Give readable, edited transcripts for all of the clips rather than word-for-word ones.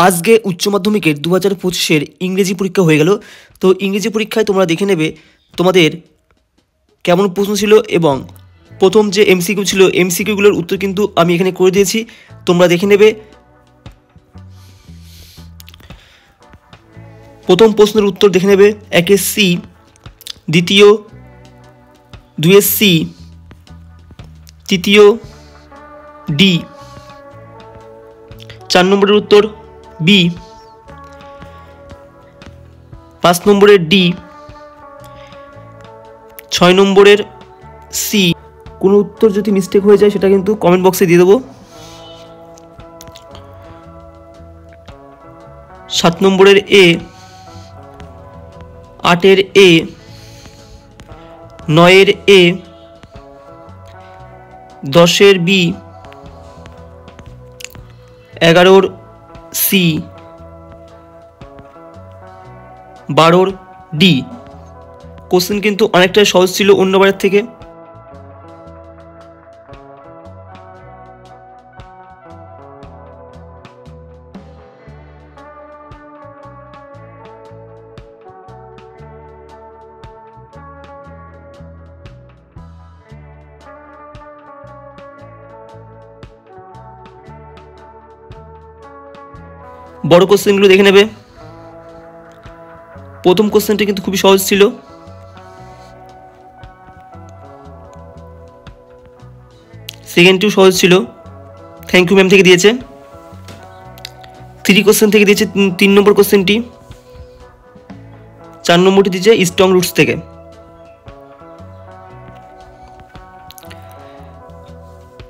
আজকে উচ্চ মাধ্যমিকের 2025-এর ইংরেজি পরীক্ষা হয়ে গেল। তো ইংরেজি পরীক্ষায় তোমরা দেখে নেবে তোমাদের কেমন প্রশ্ন ছিল এবং প্রথম যে এমসিকিউ ছিল এমসিকিউগুলোর উত্তর কিন্তু আমি এখানে করে দিয়েছি, তোমরা দেখে নেবে। প্রথম প্রশ্নের উত্তর দেখে নেবে, 1 সি, দ্বিতীয় 2 সি, তৃতীয় ডি, 4 নম্বরের উত্তর বি, 5 নম্বরের ডি, 6 নম্বরের সি। কোনো উত্তর যদি মিস্টেক হয়ে যায় সেটা কিন্তু কমেন্ট বক্সে দিয়ে দেবো। 7 নম্বরের এ, 8-এর এ, 9-এর এ, 10-এর বি, 11-র সি, 12-র ডি। কোশ্চেন কিন্তু অনেকটাই সহজ ছিল অন্যবারের থেকে। বড় কোশ্চেনগুলো দেখে নেবে। প্রথম কোশ্চেনটা কিন্তু খুবই সহজ ছিল। সেকেন্ডটিও সহজ ছিল, থ্যাংক ইউ ম্যাম থেকে দিয়েছে। 3 কোশ্চেন থেকে দিয়েছে 3 নম্বর কোশ্চেনটি, 4 নম্বরটি দিয়েছে স্ট্রং রুটস থেকে।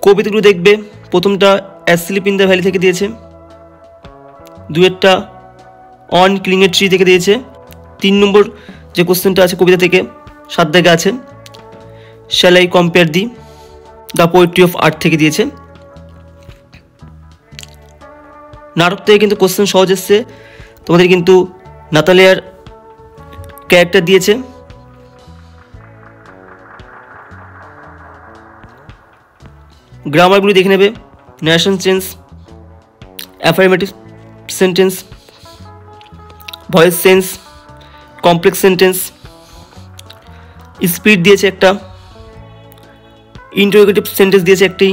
কবিতাগুলো দেখবে, প্রথমটা অ্যাসলিপ ইন দ্য ভ্যালি থেকে দিয়েছে, দুয়েরটা অন ক্লিং এ ট্রি থেকে দিয়েছে। 3 নম্বর যে কোশ্চেনটা আছে কবিতা থেকে 7 দাগে আছে, shall I compare the poetry of art থেকে দিয়েছে। নাটক থেকে কিন্তু কোশ্চেন সহজ এসছে, তোমাদের কিন্তু নাতালিয়ার ক্যারেক্টার দিয়েছে। গ্রামারগুলি দেখে নেবে, narration change, affirmative sentence, voice change, complex sentence, speed দিয়েছে একটা, ইন্টারোগেটিভ সেন্টেন্স দিয়েছে একটি।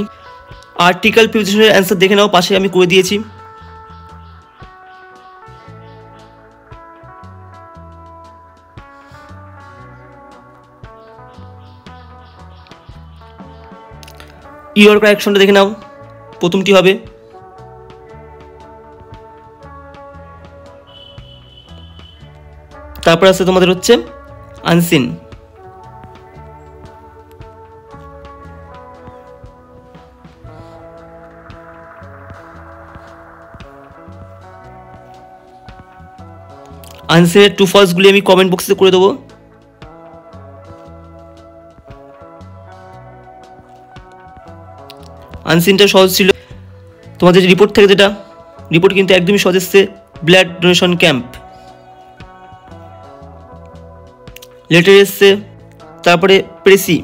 আর্টিকেল প্রিপোজিশনের অ্যান্সার দেখে নাও, পাশে আমি করে দিয়েছি। ইওর কারেকশনটা দেখে নাও, প্রথমটি হবে। তারপর আছে তোমাদের হচ্ছে আনসিন। আনসিনের টু ফলসগুলি আমি কমেন্ট বক্সে করে দেবো। আনসিনটা সহজ ছিল। তোমাদের যে রিপোর্ট থেকে, যেটা রিপোর্ট কিন্তু একদমই সহজ এসছে, ব্লাড ডোনেশন ক্যাম্প। লেটার এসছে, তারপরে প্রেসি,